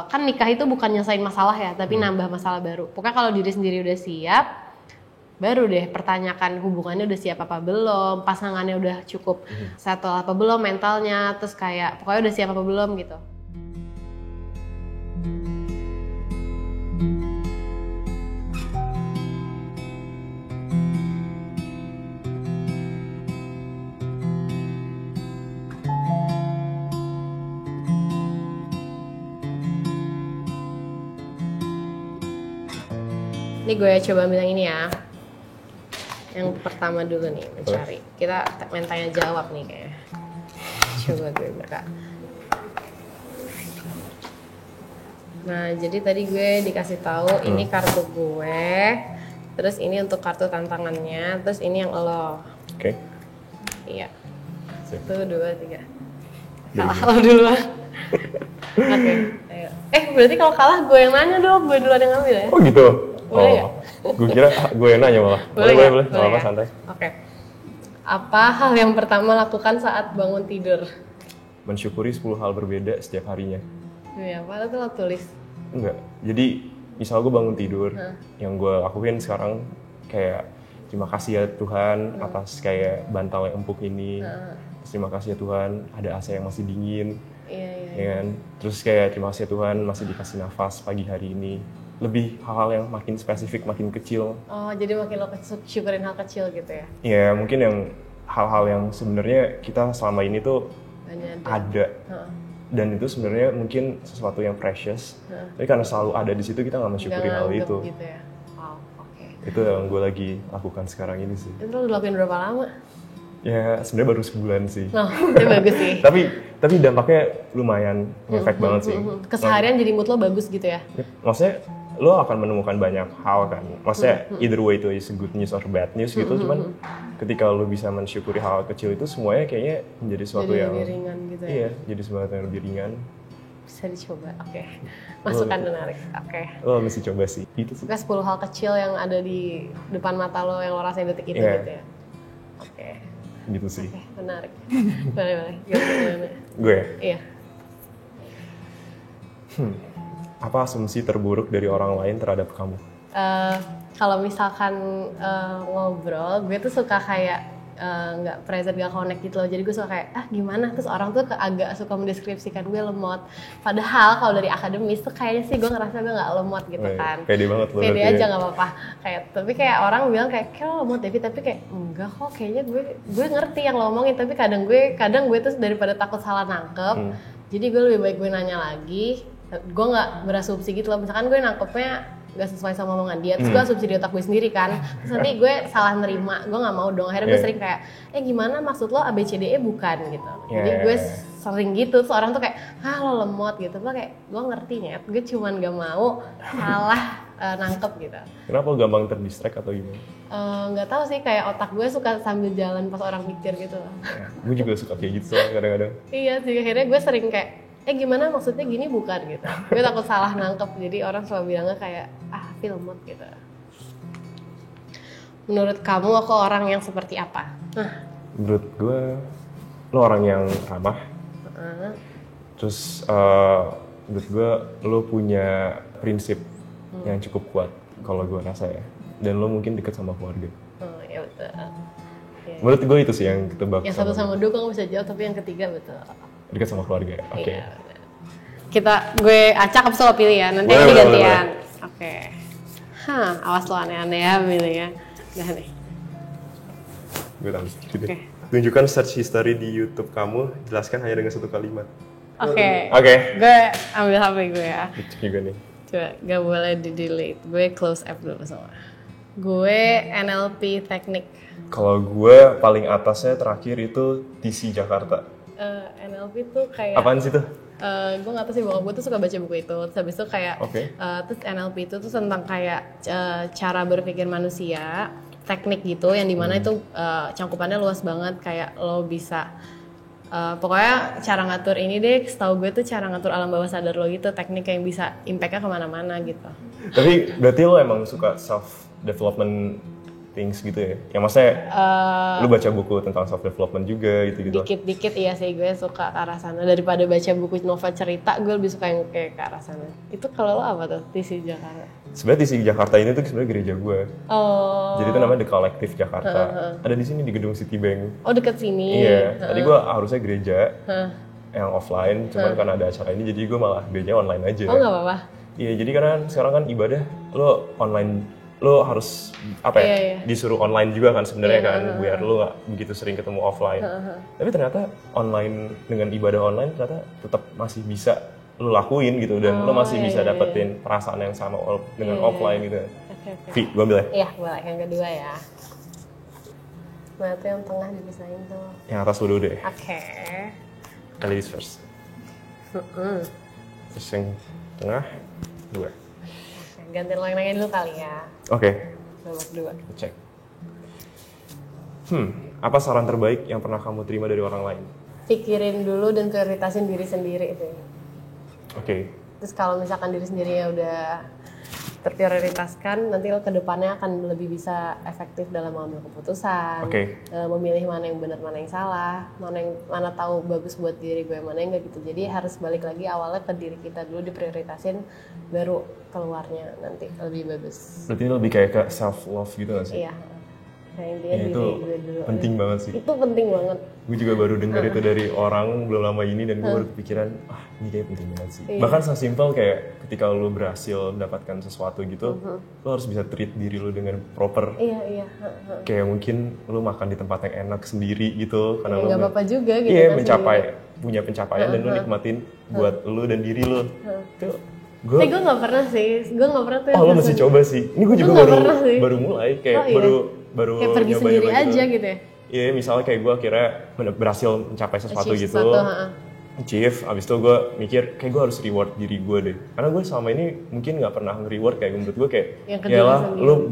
kan nikah itu bukan nyelesain masalah ya, tapi nambah masalah baru. Pokoknya kalau diri sendiri udah siap, baru deh pertanyakan hubungannya udah siap apa belum, pasangannya udah cukup settle apa belum mentalnya, terus kayak pokoknya udah siap apa belum gitu. Ini gue coba ambil yang ini ya. Yang pertama dulu nih, mencari. Kita main tanya jawab nih kayaknya. Coba gue buka. Nah, jadi tadi gue dikasih tahu ini kartu gue. Terus ini untuk kartu tantangannya, terus ini yang lo. Oke. Iya. 1, 2, 3. Kalah lo duluan. Oke, ayo. Berarti kalau kalah gue yang nanya dong, gue duluan yang ngambil ya? Oh gitu? Boleh Gue kira gue yang nanya malah. Boleh. Gak apa-apa, santai. Oke. Apa hal yang pertama lakukan saat bangun tidur? Mensyukuri 10 hal berbeda setiap harinya. Iya, apa tuh lo tulis? Enggak, jadi misal gue bangun tidur, yang gue lakuin sekarang kayak terima kasih ya Tuhan atas kayak bantal yang empuk ini. Terima kasih ya Tuhan ada AC yang masih dingin. Iya. Ya kan? Terus kayak terima kasih ya Tuhan masih dikasih nafas pagi hari ini. Lebih hal-hal yang makin spesifik, makin kecil. Oh, jadi makin lo syukurin hal kecil gitu ya? Ya mungkin yang hal-hal yang sebenarnya kita selama ini tuh ada. Dan itu sebenarnya mungkin sesuatu yang precious. Tapi karena selalu ada di situ kita nggak mensyukuri hal itu. Gitu ya? Wow, oke. Itu yang gue lagi lakukan sekarang ini sih. Itu lo lakuin berapa lama? Ya sebenarnya baru sebulan sih. Oh, itu bagus sih. tapi dampaknya lumayan ngefek banget sih. Keseharian jadi mood lo bagus gitu ya? Maksudnya lo akan menemukan banyak hal kan. Maksudnya either way itu is good news or bad news gitu. Cuman ketika lo bisa mensyukuri hal kecil itu semuanya kayaknya menjadi sesuatu jadi yang lebih ringan gitu ya? Iya, jadi sesuatu yang lebih ringan. Bisa dicoba, oke. Masukan menarik, oke. Lo mesti coba sih. Itu sih. 10 hal kecil yang ada di depan mata lo yang lo rasain detik itu gitu ya? Oke. Gitu sih. Oke, menarik. Boleh. Gimana? Gue? Iya. Apa asumsi terburuk dari orang lain terhadap kamu? Kalau misalkan ngobrol, gue tuh suka kayak nggak present, nggak connect gitu loh. Jadi gue suka kayak gimana? Terus orang tuh agak suka mendeskripsikan gue lemot. Padahal kalau dari akademis tuh kayaknya sih gue ngerasa gue nggak lemot gitu kan. Pede banget lo. Pede aja nggak apa-apa. Tapi kayak orang bilang kayak lo lemot Devi, tapi kayak enggak kok. Kayaknya gue ngerti yang lo omongin. Tapi kadang gue tuh daripada takut salah nangkep. Jadi gue lebih baik gue nanya lagi. Gue nggak berasumsi gitu loh. Misalkan gue nangkepnya gak sesuai sama omongan dia, terus gue asumsi di otak gue sendiri kan, terus nanti gue salah nerima, gue nggak mau dong. Akhirnya gue sering kayak, gimana maksud lo ABCDE bukan gitu. Jadi gue sering gitu, terus orang tuh kayak, lo lemot gitu. Gue kayak, gue ngerti nih, gue cuman gak mau salah nangkep gitu. Kenapa gampang terdistract atau gimana? Nggak tahu sih, kayak otak gue suka sambil jalan pas orang mikir gitu. Gue juga suka kayak gitu soalnya kadang-kadang. Iya sih, akhirnya gue sering kayak, gimana maksudnya gini bukan gitu. Gue takut salah nangkep, jadi orang selalu bilangnya kayak filmot gitu. Menurut kamu aku orang yang seperti apa? Menurut gue lo orang yang ramah. Terus menurut gue lo punya prinsip yang cukup kuat kalau gue rasa ya. Dan lo mungkin dekat sama keluarga. Oh iya betul. Okay. Menurut gue itu sih yang ketebak. Yang satu sama dua gue bisa jawab, tapi yang ketiga betul. Dekat sama keluarga, oke. Iya, gue acak abis lo pilih ya, nanti ini gantian. Oke. Awas lo aneh-aneh ya pilihnya. Udah nih. Gue tahu sedikit deh. Tunjukkan search history di YouTube kamu, jelaskan hanya dengan satu kalimat. Oke. Gue ambil HP gue ya. Cek juga nih. Coba, gak boleh di-delete. Gue close app dulu sama. Gue NLP teknik. Kalau gue paling atasnya terakhir itu TC Jakarta. NLP tuh kayak apaan sih tuh? Gue gak tau sih, bokap gue tuh suka baca buku itu. Terus habis itu kayak terus NLP itu tuh tentang kayak cara berpikir manusia, teknik gitu, yang dimana itu cangkupannya luas banget. Kayak lo bisa pokoknya cara ngatur ini deh, setahu gue tuh cara ngatur alam bawah sadar lo gitu, teknik yang bisa impact-nya kemana-mana gitu. Tapi berarti lo emang suka self development things gitu ya. Yang maksudnya lu baca buku tentang self development juga gitu-gitu. Dikit-dikit iya sih gue suka ke arah sana. Daripada baca buku novel cerita, gue lebih suka yang kayak ke arah sana. Itu kalau lo apa tuh TC Jakarta? Sebenarnya TC Jakarta ini tuh sebenarnya gereja gue. Oh. Jadi itu namanya The Collective Jakarta. Ada di sini di gedung Citibank. Oh deket sini. Iya. Tadi gue harusnya gereja yang offline, cuman karena ada acara ini jadi gue malah gerejanya online aja. Oh nggak apa-apa. Iya, jadi karena sekarang kan ibadah lo online, lo harus apa ya, disuruh online juga kan sebenarnya kan, biar lo nggak begitu sering ketemu offline. Tapi ternyata online dengan ibadah online ternyata tetap masih bisa lo lakuin gitu, dan lo masih bisa dapetin perasaan yang sama dengan offline gitu. Vi, gue ambil ya? Iya, boleh. Yang kedua ya. Nah, itu yang tengah dipisahin tuh. Yang atas dulu deh. Oke. Ladies first. Terus yang tengah, 2. Ganti lo yang nanya dulu kali ya. Oke. Nomor 2. Cek. Apa saran terbaik yang pernah kamu terima dari orang lain? Pikirin dulu dan prioritasin diri sendiri itu. Oke. Terus kalau misalkan diri sendirinya udah terprioritaskan, nanti lo ke depannya akan lebih bisa efektif dalam mengambil keputusan. Memilih mana yang benar, mana yang salah, mana tahu bagus buat diri gue, mana yang enggak gitu. Jadi harus balik lagi awalnya ke diri kita dulu, diprioritasin, baru keluarnya nanti lebih bagus. Berarti lebih kayak ke self love gitu gak sih? Iya. Nah, intinya itu dulu. penting banget sih. Itu penting banget. Gue juga baru dengar itu dari orang belum lama ini, dan gue baru kepikiran, ini kayak penting banget sih. Bahkan sesimpel kayak ketika lo berhasil mendapatkan sesuatu gitu, lo harus bisa treat diri lo dengan proper. Iya. Kayak mungkin lo makan di tempat yang enak sendiri gitu, karena lo nggak apa-apa juga gitu. Iya, punya pencapaian dan lo nikmatin buat lo dan diri lo. Itu gue nggak pernah sih, gue nggak pernah tuh. Oh, lo mesti coba sih. Ini gue juga baru mulai kayak baru kayak pergi sendiri aja gitu ya. Iya, misalnya kayak gue akhirnya berhasil mencapai sesuatu gitu, achieve, abis itu gue mikir kayak gue harus reward diri gue deh, karena gue selama ini mungkin nggak pernah nge-reward. Kayak menurut gue kayak yalah lu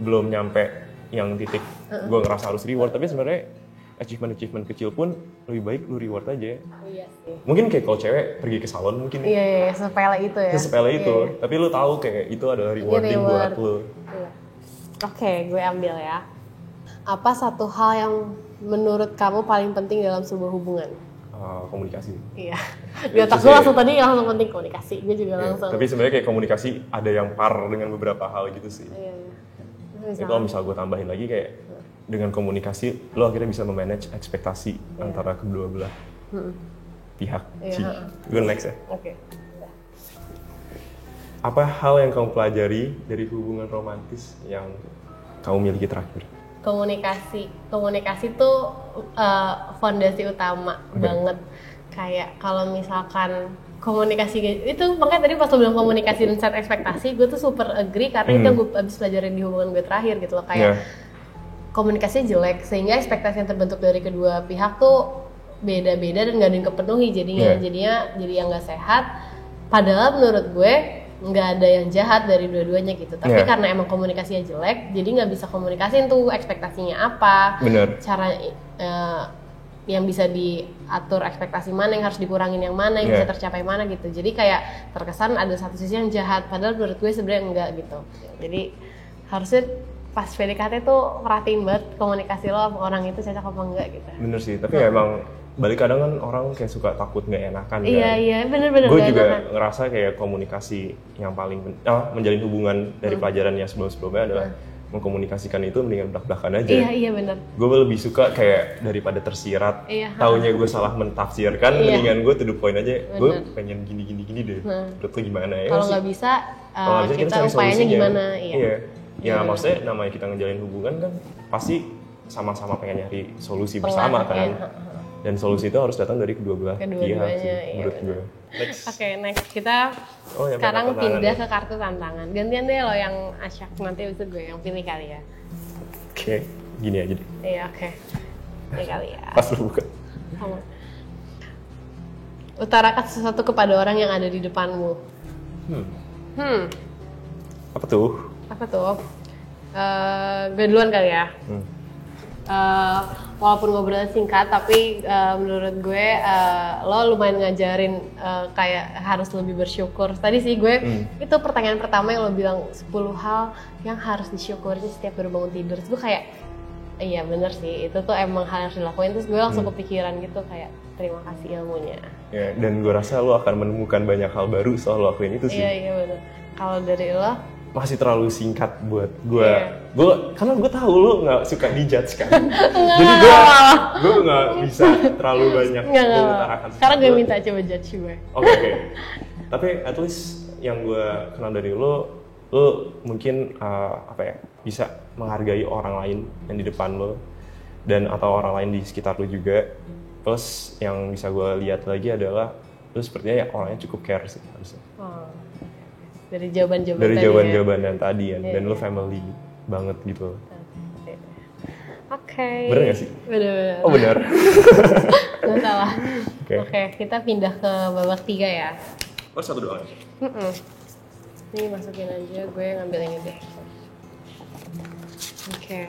belum nyampe yang titik gue ngerasa harus reward, tapi sebenarnya achievement kecil pun lebih baik lu reward aja. Iya sih. Mungkin kayak kalau cewek pergi ke salon mungkin. Iya, sepele itu ya. Sepele itu, tapi lu tahu kayak itu adalah rewarding buat lu. Iya. Oke, gue ambil ya. Apa satu hal yang menurut kamu paling penting dalam sebuah hubungan? Komunikasi. Iya. Di otak gue langsung penting komunikasi. Gue juga langsung. Tapi sebenarnya kayak komunikasi ada yang par dengan beberapa hal gitu sih. Iya. Kalau misal gue tambahin lagi kayak dengan komunikasi lo akhirnya bisa memanage ekspektasi antara kedua belah pihak. Gue next ya. Oke. Apa hal yang kamu pelajari dari hubungan romantis yang kamu miliki terakhir? Komunikasi tuh fondasi utama banget. Kayak kalau misalkan komunikasi itu, makanya tadi pas lo bilang komunikasi dan set ekspektasi, gue tuh super agree karena itu yang gue abis pelajarin di hubungan gue terakhir gitu loh. Kayak komunikasinya jelek sehingga ekspektasi yang terbentuk dari kedua pihak tuh beda-beda dan gak ada yang kepenuhi, jadinya jadi yang gak sehat. Padahal menurut gue nggak ada yang jahat dari dua-duanya gitu, tapi karena emang komunikasinya jelek, jadi nggak bisa komunikasiin tuh ekspektasinya apa, cara yang bisa diatur, ekspektasi mana yang harus dikurangin, yang mana yang bisa tercapai mana gitu. Jadi kayak terkesan ada satu sisi yang jahat, padahal menurut gue sebenarnya enggak gitu. Jadi harusnya pas PDKT tuh perhatiin banget komunikasi lo sama orang itu cocok apa enggak gitu. Bener sih, tapi emang balik kadang kan orang kayak suka takut nggak enakan kan. Iya bener-bener. Gue juga ngerasa kayak komunikasi yang paling menjalin hubungan dari pelajaran yang sebelumnya adalah mengkomunikasikan itu mendingan belak-belakan aja. Iya bener. Gue lebih suka kayak daripada tersirat, taunya gue salah mentafsirkan, mendingan gue to the point aja. Gue pengen gini deh. Menurut lo gimana ya? Kalau nggak bisa, kita upayanya gimana? Ya maksudnya namanya kita ngejalin hubungan kan pasti sama-sama pengen nyari solusi bersama kan. Dan solusi itu harus datang dari kedua belah pihak menurut gue. Oke, next kita sekarang pindah ke kartu tantangan. Gantian deh lo yang Asyak, nanti abis itu gue yang pilih kali ya. Oke, gini aja deh. Iya, oke. Ini kali ya. Pas lu buka. Utarakan sesuatu kepada orang yang ada di depanmu. Apa tuh? Gue duluan kali ya. walaupun ngobrolnya singkat, tapi menurut gue lo lumayan ngajarin kayak harus lebih bersyukur. Tadi sih gue itu pertanyaan pertama yang lo bilang 10 hal yang harus disyukuri setiap baru bangun tidur. Terus gue kayak iya bener sih, itu tuh emang hal yang harus dilakuin. Terus gue langsung kepikiran gitu kayak terima kasih ilmunya. Ya, dan gue rasa lo akan menemukan banyak hal baru soal lo lakuin itu sih. Iya bener. Kalau dari lo? Masih terlalu singkat buat gue. Karena gue tahu lo nggak suka dijudge kan. Jadi gue nggak bisa terlalu banyak mengutarakan. Sekarang gue minta coba judge gue. Oke. Tapi at least yang gue kenal dari lo mungkin bisa menghargai orang lain yang di depan lo dan atau orang lain di sekitar lo juga. Plus yang bisa gue lihat lagi adalah lo sepertinya ya orangnya cukup care sih harusnya. Dari jawaban-jawaban dan tadi ya, dan lo family banget gitu. Oke. Bener gak sih? Bener. Oh bener. Nggak salah. Oke, kita pindah ke babak 3 ya. Oh 1 doang. Ini masukin aja, gue ngambil ini deh. Oke,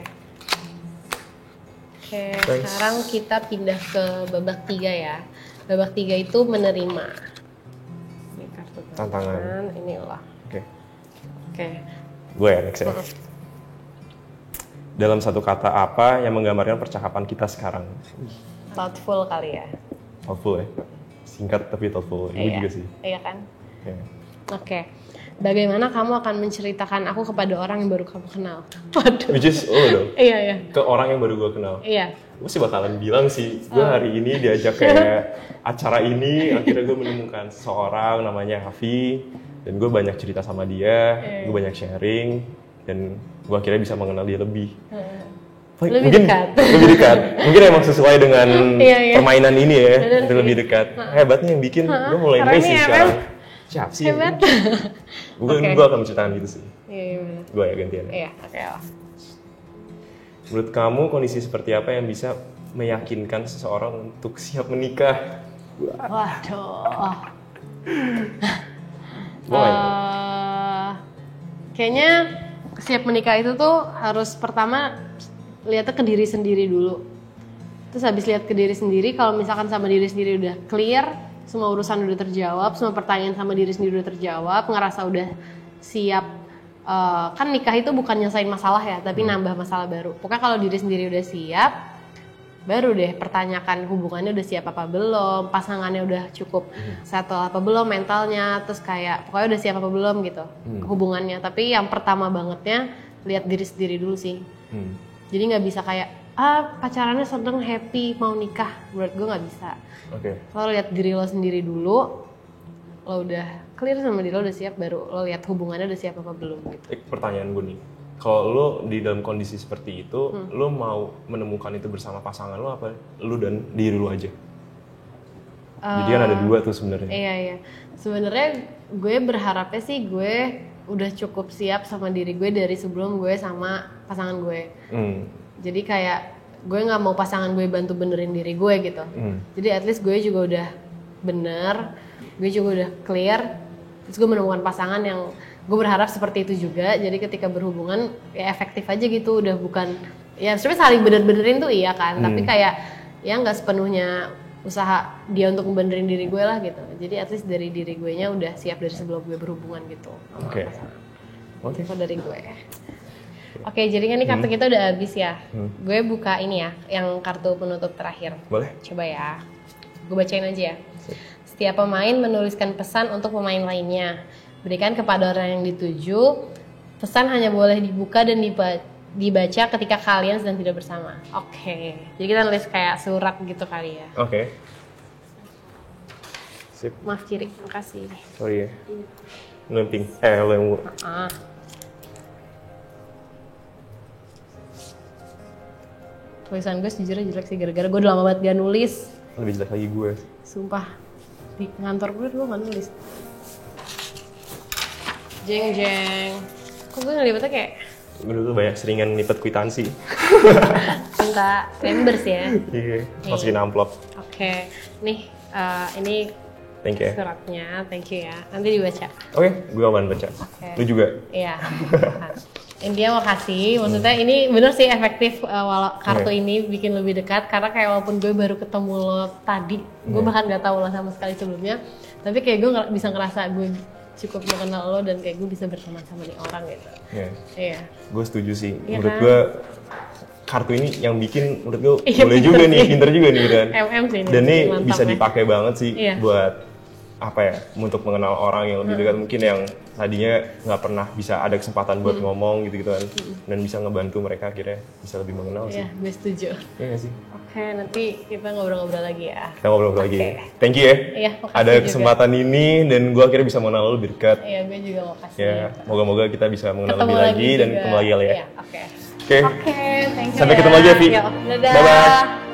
sekarang kita pindah ke babak 3 ya. Babak 3 itu menerima. Ini kartu tantangan, ini lah. Oke. Gue ya next ya. Dalam satu kata apa yang menggambarkan percakapan kita sekarang? Thoughtful kali ya. Thoughtful ya? Singkat tapi thoughtful. Ini juga sih. Iya kan? Oke. Bagaimana kamu akan menceritakan aku kepada orang yang baru kamu kenal? Waduh. Which is lo dong? Iya. Ke orang yang baru gue kenal? Iya. Gue sih bakalan bilang sih, gue hari ini diajak kayak acara ini, akhirnya gue menemukan seseorang namanya Hafi, dan gue banyak cerita sama dia, gue banyak sharing, dan gue akhirnya bisa mengenal dia lebih. Lebih dekat. Mungkin emang sesuai dengan permainan ini ya, lebih dekat. Hebatnya yang bikin, gue mulai sih sekarang. Siap sih. Hebat. Gue akan menceritakan gitu sih. Iya. Gue ya gantian. Iya, oke. Menurut kamu kondisi seperti apa yang bisa meyakinkan seseorang untuk siap menikah? Waduh. Kayaknya siap menikah itu tuh harus pertama lihatnya ke diri sendiri dulu. Terus habis lihat ke diri sendiri, kalau misalkan sama diri sendiri udah clear, semua urusan udah terjawab, semua pertanyaan sama diri sendiri udah terjawab, ngerasa udah siap. Kan nikah itu bukan nyelesain masalah ya, tapi nambah masalah baru. Pokoknya kalau diri sendiri udah siap, baru deh pertanyakan hubungannya udah siap apa belum, pasangannya udah cukup settle apa belum mentalnya, terus kayak pokoknya udah siap apa belum gitu hubungannya. Tapi yang pertama bangetnya lihat diri sendiri dulu sih. Jadi nggak bisa kayak pacarannya sedang happy mau nikah, menurut gue nggak bisa. Lo lihat diri lo sendiri dulu, lo udah clear sama diri lo udah siap, baru lo lihat hubungannya udah siap apa belum gitu. Pertanyaan gue nih, kalau lo di dalam kondisi seperti itu, lo mau menemukan itu bersama pasangan lo apa lo dan diri lo aja? Jadi kan ada 2 tuh sebenarnya. Iya. Sebenarnya gue berharapnya sih gue udah cukup siap sama diri gue dari sebelum gue sama pasangan gue. Jadi kayak gue nggak mau pasangan gue bantu benerin diri gue gitu. Jadi at least gue juga udah bener, gue juga udah clear. Terus gue menemukan pasangan yang gue berharap seperti itu juga. Jadi ketika berhubungan ya efektif aja gitu, udah bukan ya sebenarnya saling bener-benerin tuh iya kan. Tapi kayak ya nggak sepenuhnya usaha dia untuk benerin diri gue lah gitu. Jadi at least dari diri gue nya udah siap dari sebelum gue berhubungan gitu. Oke. Itu dari gue. Oke, jadi kan ini kartu kita udah habis ya. Gue buka ini ya, yang kartu penutup terakhir. Boleh. Coba ya. Gue bacain aja ya. Setiap pemain menuliskan pesan untuk pemain lainnya. Berikan kepada orang yang dituju. Pesan hanya boleh dibuka dan dibaca ketika kalian sedang tidak bersama. Oke. Jadi kita nulis kayak surat gitu kali ya. Oke. Sip. Maaf kiri, makasih. Sorry ya. Lemping. Lo yang tulisan gue sejujurnya jelek sih, gara-gara gue udah lama banget gak nulis. Lebih jelek lagi gue. Sumpah, di ngantor gue gak nulis. Jeng. Kok gue ngelipetnya kayak... Gue dulu banyak seringan nipet kwitansi. Minta members ya? Iya, masukin amplop. Oke, nih ini thank you. Suratnya, thank you ya. Nanti dibaca. Oke, gue akan baca. Lu juga? Iya. Intinya makasih, maksudnya ini bener sih efektif walau kartu ini bikin lebih dekat karena kayak walaupun gue baru ketemu lo tadi, gue bahkan gak tahu lo sama sekali sebelumnya, tapi kayak gue bisa ngerasa gue cukup mengenal lo dan kayak gue bisa berteman sama nih orang gitu. Iya. Gue setuju sih. Iya menurut kan? gue kartu ini yang bikin menurut gue boleh juga nih, pinter juga nih kan. MM sih. Dan ini bisa dipakai banget sih buat apa ya, untuk mengenal orang yang lebih dekat, mungkin yang tadinya nggak pernah bisa ada kesempatan buat ngomong gitu kan, dan bisa ngebantu mereka akhirnya bisa lebih mengenal sih. Iya, gue setuju. Iya nggak sih? Oke, nanti kita ngobrol-ngobrol lagi ya. Kita ngobrol lagi. Thank you ya. Iya, makasih ada juga. kesempatan ini dan gue akhirnya bisa mengenal lo lebih dekat. Iya, gue juga makasih. Ya, moga-moga kita bisa mengenal Ketemu lebih lagi dan juga. ketemu lagi ya. Iya, oke. Oke. Oke, thank you. Sampai ketemu lagi ya, Vi. Dadah. Bye-bye.